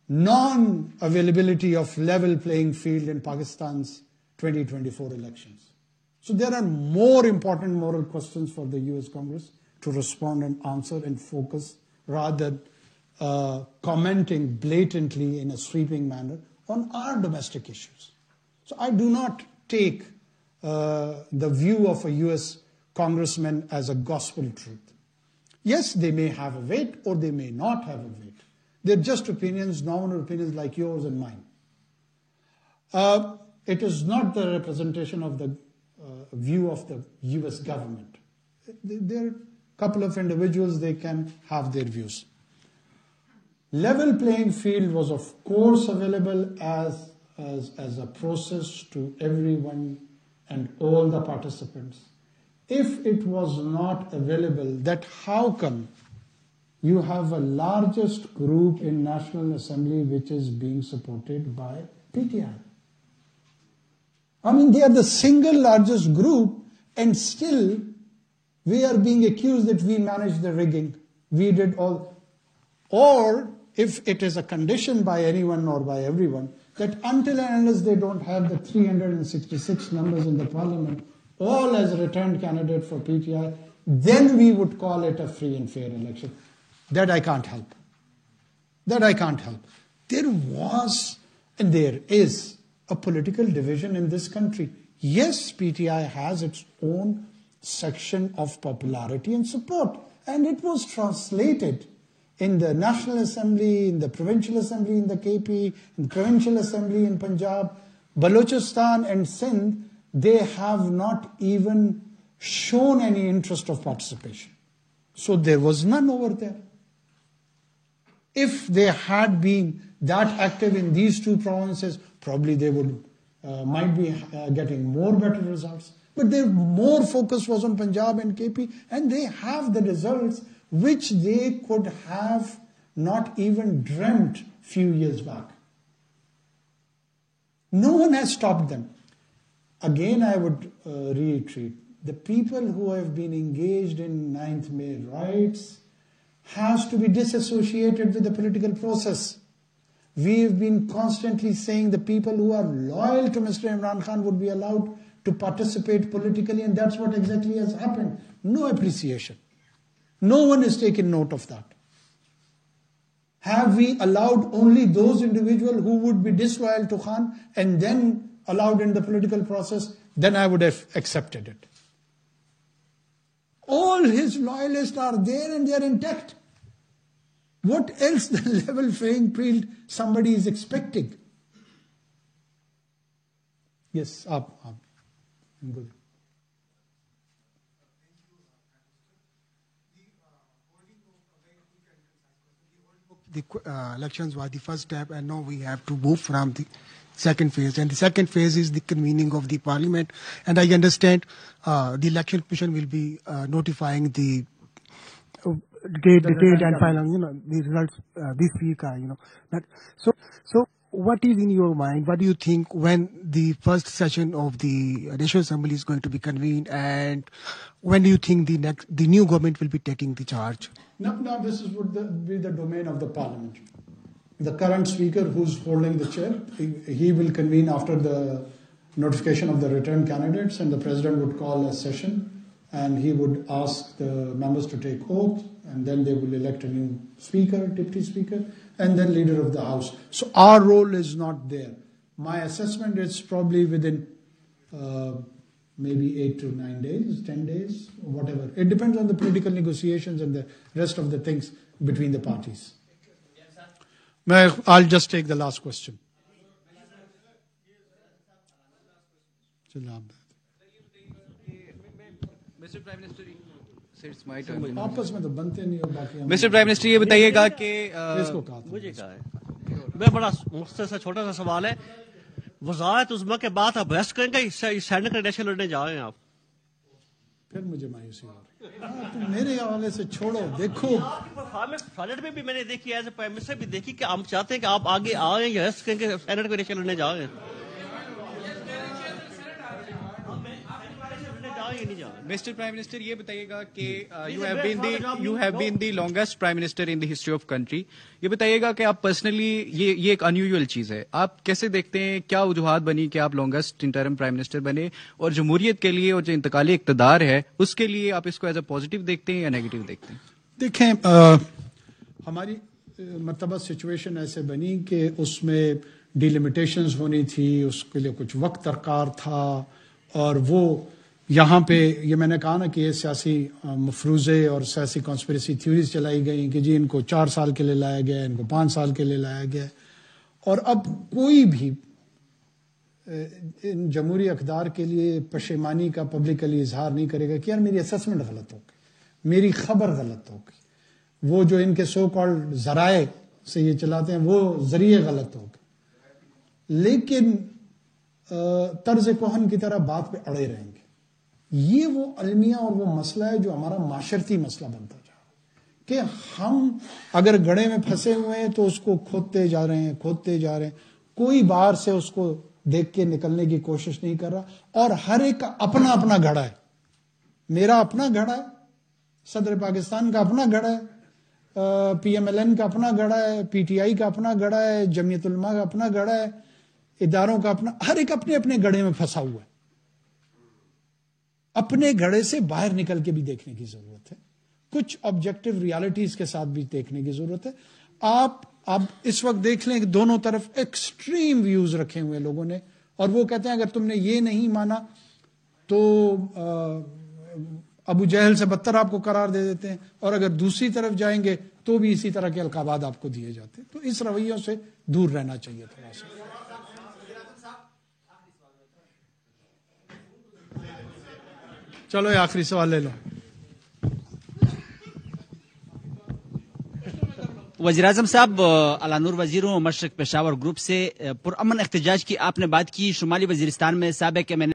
non-availability of level playing field in Pakistan's 2024 elections. So there are more important moral questions for the US Congress to respond and answer and focus rather than commenting blatantly in a sweeping manner on our domestic issues. So I do not take the view of a US congressman as a gospel truth. Yes, they may have a weight or they may not have a weight. They're just opinions, nominal opinions like yours and mine. It is not the representation of the view of the US government. There are a couple of individuals, they can have their views. Level playing field was of course available as a process to everyone and all the participants. If it was not available, that how come you have a largest group in National Assembly which is being supported by PTI? I mean, they are the single largest group and still we are being accused that we managed the rigging. We did all. Or if it is a condition by anyone or by everyone, that until and unless they don't have the 366 members in the parliament, all as returned candidate for PTI, then we would call it a free and fair election. That I can't help. That I can't help. There was and there is a political division in this country. Yes, PTI has its own section of popularity and support, and it was translated in the National Assembly, in the Provincial Assembly in the KP, in the Provincial Assembly in Punjab, Balochistan and Sindh. They have not even shown any interest of participation. So there was none over there. If they had been that active in these two provinces, probably they would might be getting more better results. But their more focus was on Punjab and KP, and they have the results which they could have not even dreamt few years back. No one has stopped them. Again, I would reiterate, the people who have been engaged in 9th May riots has to be disassociated with the political process. We have been constantly saying the people who are loyal to Mr. Imran Khan would be allowed to participate politically, and that's what exactly has happened. No appreciation. No one has taken note of that. Have we allowed only those individuals who would be disloyal to Khan and then allowed in the political process? Then I would have accepted it. All his loyalists are there and they are intact. What else the level playing field somebody is expecting? Yes, up. Good. The elections was the first step, and now we have to move from the second phase. And the second phase is the convening of the parliament. And I understand the election commission will be notifying the detailed and final, the results this week. So what is in your mind? What do you think when the first session of the National Assembly is going to be convened, and when do you think the new government will be taking the charge? Now this would be the domain of the parliament. The current speaker who's holding the chair, he will convene after the notification of the returned candidates, and the president would call a session and he would ask the members to take oath, and then they will elect a new speaker, deputy speaker, and then leader of the house. So our role is not there. My assessment is probably within maybe 8 to 9 days, 10 days, whatever. It depends on the political negotiations and the rest of the things between the parties. I'll just take the last question. Mr. Prime Minister, it's my turn. Mr. Prime Minister, ये बताइएगा कि मुझे कहा है मैं बड़ा मुख्तसर सा छोटा सा सवाल है वज़ारत उज़्मा के बाद आप अरेस्ट करेंगे सैनिक नेशनल लड़ने जा रहे हैं आप फिर मुझे मायूसी हो रही तुम मेरे हवाले से छोड़ो देखो परफॉर्मेंस में भी मैंने देखी एज ए प्राइम मिनिस्टर भी देखी कि हम चाहते हैं कि आप आगे आ रहे हैं अरेस्ट करेंगे सैनिक को नेशनल लड़ने जा रहे हैं مسٹر پرائم منسٹر یہ بتائیے گا کہ you have been the longest prime minister in the history of country. یہ بتائیے گا کہ آپ پرسنلی یہ ایک انیوژل چیز ہے, آپ کیسے دیکھتے ہیں, کیا وجوہات بنی کہ آپ لانگیسٹ انٹرم پرائم منسٹر بنے, اور جمہوریت کے لیے اور جو انتقالی اقتدار ہے اس کے لیے آپ اس کو ایز اے پازیٹیو دیکھتے ہیں یا نیگیٹو دیکھتے ہیں؟ دیکھیں, ہماری مرتبہ سچویشن ایسے بنی کہ اس میں ڈیلیمیٹیشنز ہونی تھی, اس کے لیے کچھ وقت درکار تھا, اور وہ یہاں پہ یہ میں نے کہا نا کہ یہ سیاسی مفروضے اور سیاسی کانسپریسی تھیوریز چلائی گئیں کہ جی ان کو 4 سال کے لیے لایا گیا, ان کو 5 سال کے لیے لایا گیا, اور اب کوئی بھی ان جمہوری اقدار کے لیے پشیمانی کا پبلکلی اظہار نہیں کرے گا کہ یار میری اسسمنٹ غلط ہو گئی, میری خبر غلط ہو گئی, وہ جو ان کے سو کالڈ ذرائع سے یہ چلاتے ہیں وہ ذریعے غلط ہو گئے, لیکن طرز کہن کی طرح بات پہ اڑے رہیں گے. یہ وہ المیہ اور وہ مسئلہ ہے جو ہمارا معاشرتی مسئلہ بنتا جا رہا ہے کہ ہم اگر گڑھے میں پھنسے ہوئے ہیں تو اس کو کھودتے جا رہے ہیں, کوئی باہر سے اس کو دیکھ کے نکلنے کی کوشش نہیں کر رہا, اور ہر ایک کا اپنا اپنا گھڑا ہے. میرا اپنا گھڑا ہے, صدر پاکستان کا اپنا گھڑا ہے, پی ایم ایل این کا اپنا گھڑا ہے, پی ٹی آئی کا اپنا گھڑا ہے, جمعیت علماء کا اپنا گھڑا ہے, اداروں کا اپنا, ہر ایک اپنے اپنے گھڑے میں پھنسا ہوا ہے. اپنے گھڑے سے باہر نکل کے بھی دیکھنے کی ضرورت ہے, کچھ آبجیکٹو ریالٹیز کے ساتھ بھی دیکھنے کی ضرورت ہے. آپ اب اس وقت دیکھ لیں کہ دونوں طرف ایکسٹریم ویوز رکھے ہوئے لوگوں نے, اور وہ کہتے ہیں اگر تم نے یہ نہیں مانا تو ابو جہل سے بدتر آپ کو قرار دے دیتے ہیں, اور اگر دوسری طرف جائیں گے تو بھی اسی طرح کے القابات آپ کو دیے جاتے ہیں. تو اس رویوں سے دور رہنا چاہیے تھوڑا سا. چلو یہ آخری سوال لے لو. وزیراعظم صاحب, علانور وزیر ہوں, مشرق پشاور گروپ سے. پرامن احتجاج کی آپ نے بات کی. شمالی وزیرستان میں سابق